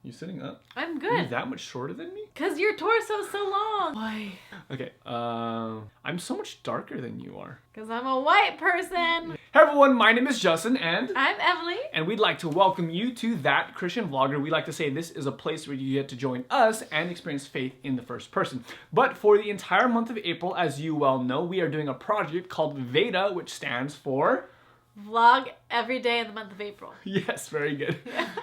You sitting up? I'm good. Are you that much shorter than me? Cause your torso's so long. Why? Okay, I'm so much darker than you are. Cause I'm a white person. Hey everyone, my name is Justin and I'm Emily. And we'd like to welcome you to That Christian Vlogger. We like to say this is a place where you get to join us and experience faith in the first person. But for the entire month of April, as you well know, we are doing a project called VEDA, which stands for... Vlog every day in the month of April. Yes, very good.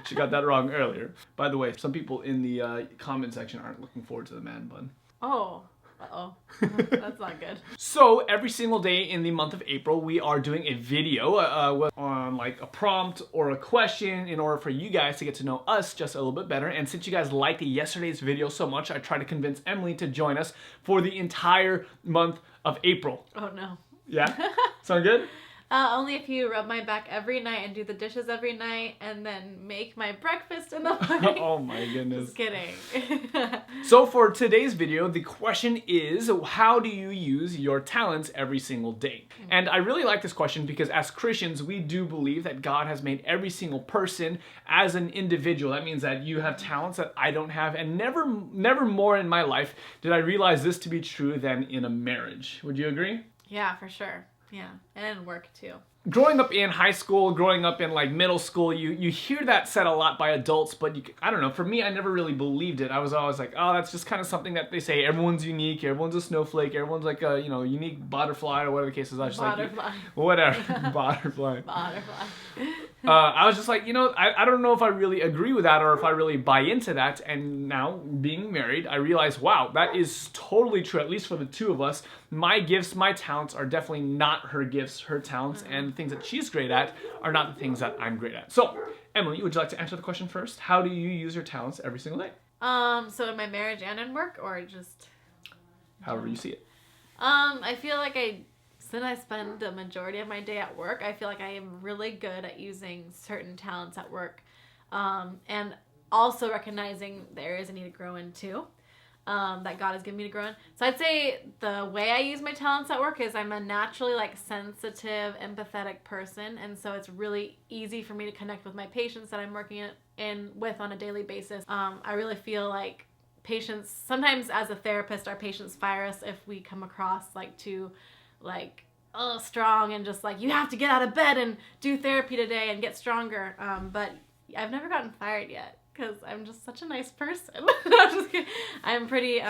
She got that wrong earlier. By the way, some people in the comment section aren't looking forward to the man bun. Oh. Uh-oh. That's not good. So every single day in the month of April, we are doing a video on like a prompt or a question in order for you guys to get to know us just a little bit better. And since you guys liked yesterday's video so much, I tried to convince Emily to join us for the entire month of April. Oh no. Yeah? Sound good? Only if you rub my back every night and do the dishes every night and then make my breakfast in the morning. Oh my goodness. Just kidding. So for today's video, the question is, how do you use your talents every single day? And I really like this question because as Christians, we do believe that God has made every single person as an individual. That means that you have talents that I don't have, and never more in my life did I realize this to be true than in a marriage. Would you agree? Yeah, for sure. Yeah, and work too. Growing up in high school, growing up in like middle school, you hear that said a lot by adults, but I don't know, for me, I never really believed it. I was always like, oh, that's just kind of something that they say, everyone's unique, everyone's a snowflake, everyone's like a, you know, unique butterfly or whatever the case is. I was just butterfly. Like, whatever, butterfly. Butterfly. I was just like, you know, I don't know if I really agree with that or if I really buy into that. And now, being married, I realize, wow, that is totally true, at least for the two of us. My gifts, my talents are definitely not her gifts, her talents, and the things that she's great at are not the things that I'm great at. So, Emily, would you like to answer the question first? How do you use your talents every single day? So in my marriage and in work, or just... However you see it. I feel like since I spend the majority of my day at work, I feel like I am really good at using certain talents at work, and also recognizing the areas I need to grow in too, that God has given me to grow in. So I'd say the way I use my talents at work is I'm a naturally like sensitive, empathetic person, and so it's really easy for me to connect with my patients that I'm working with on a daily basis. I really feel like patients, sometimes as a therapist, our patients fire us if we come across like too like strong and just like, you have to get out of bed and do therapy today and get stronger, but I've never gotten fired yet because I'm just such a nice person. I'm just kidding. I'm pretty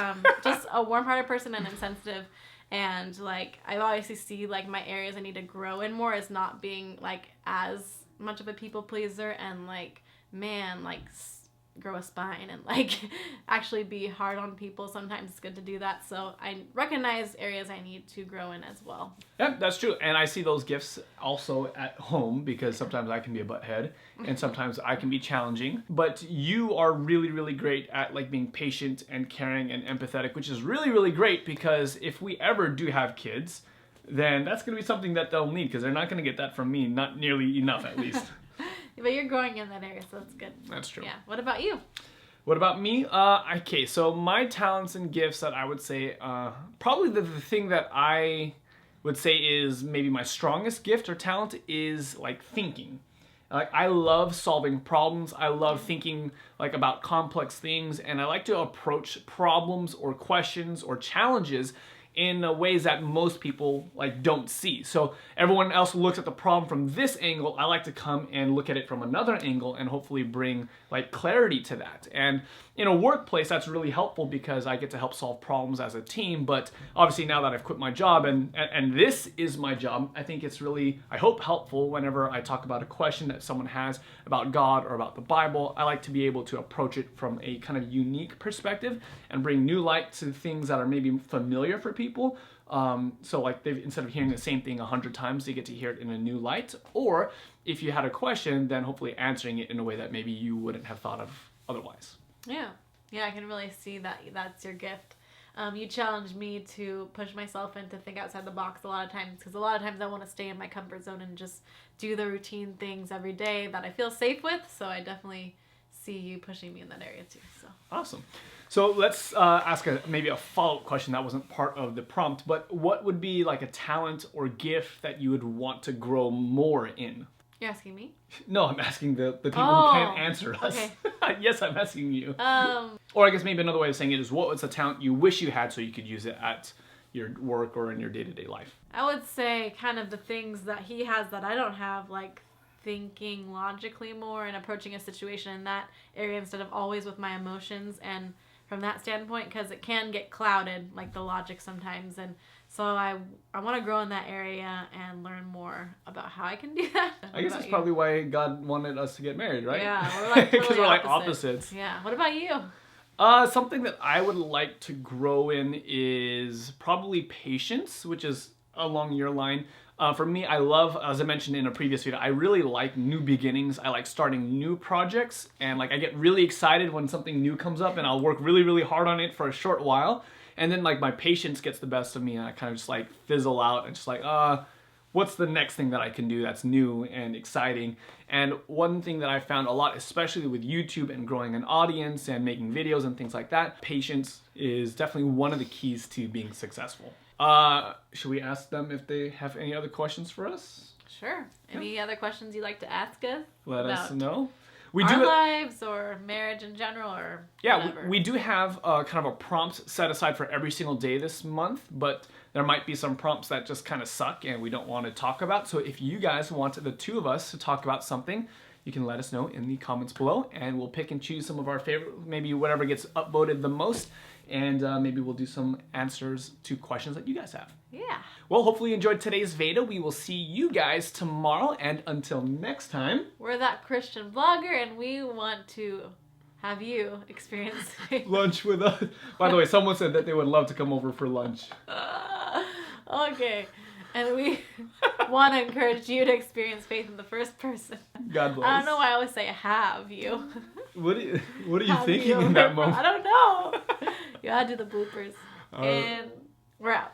just a warm-hearted person, and I'm sensitive, and like I obviously see like my areas I need to grow in more as not being like as much of a people pleaser and like grow a spine and like actually be hard on people. Sometimes it's good to do that. So I recognize areas I need to grow in as well. Yeah, that's true. And I see those gifts also at home because sometimes I can be a butthead and sometimes I can be challenging. But you are really, really great at like being patient and caring and empathetic, which is really, really great because if we ever do have kids, then that's going to be something that they'll need because they're not going to get that from me, not nearly enough at least. But you're growing in that area, so that's good. That's true. Yeah. What about you? What about me? Okay, so my talents and gifts that I would say, probably the thing that I would say is maybe my strongest gift or talent is like thinking. Like I love solving problems. I love thinking like about complex things, and I like to approach problems or questions or challenges in ways that most people like don't see. So everyone else looks at the problem from this angle. I like to come and look at it from another angle and hopefully bring like clarity to that. And in a workplace, that's really helpful because I get to help solve problems as a team. But obviously now that I've quit my job and this is my job, I think it's really, I hope, helpful whenever I talk about a question that someone has about God or about the Bible. I like to be able to approach it from a kind of unique perspective and bring new light to things that are maybe familiar for people. So like instead of hearing the same thing 100 times, they get to hear it in a new light. Or if you had a question, then hopefully answering it in a way that maybe you wouldn't have thought of otherwise. Yeah, I can really see that that's your gift. You challenge me to push myself and to think outside the box a lot of times, because a lot of times I want to stay in my comfort zone and just do the routine things every day that I feel safe with. So I definitely see you pushing me in that area too. So awesome. So let's ask maybe a follow-up question that wasn't part of the prompt, but what would be like a talent or gift that you would want to grow more in? You're asking me? No, I'm asking the people who can't answer us. Okay. Yes, I'm asking you. Or I guess maybe another way of saying it is, what was a talent you wish you had so you could use it at your work or in your day-to-day life? I would say kind of the things that he has that I don't have, like thinking logically more and approaching a situation in that area instead of always with my emotions, and from that standpoint, because it can get clouded, like the logic sometimes, and so I want to grow in that area and learn more about how I can do that. I guess that's probably why God wanted us to get married, right? Yeah, we're like because totally we're like opposites. Yeah. What about you? Something that I would like to grow in is probably patience, which is along your line. For me, I love, as I mentioned in a previous video, I really like new beginnings. I like starting new projects, and like I get really excited when something new comes up, and I'll work really, really hard on it for a short while, and then like my patience gets the best of me, and I kind of just like fizzle out and just like, what's the next thing that I can do that's new and exciting? And one thing that I found a lot, especially with YouTube and growing an audience and making videos and things like that, patience is definitely one of the keys to being successful. Should we ask them if they have any other questions for us? Sure. Any other questions you'd like to ask us? Let us know. Our lives or marriage in general, or whatever. we do have kind of a prompt set aside for every single day this month, but there might be some prompts that just kind of suck and we don't want to talk about. So if you guys want the two of us to talk about something, you can let us know in the comments below, and we'll pick and choose some of our favorite, maybe whatever gets upvoted the most, and maybe we'll do some answers to questions that you guys have. Yeah. Well, hopefully you enjoyed today's VEDA. We will see you guys tomorrow, and until next time, we're That Christian Vlogger, and we want to have you experience lunch with us. By the way, someone said that they would love to come over for lunch. Okay. And we want to encourage you to experience faith in the first person. God bless. I don't know why I always say have you. What are you thinking in that moment? I don't know. You gotta do the bloopers. And we're out.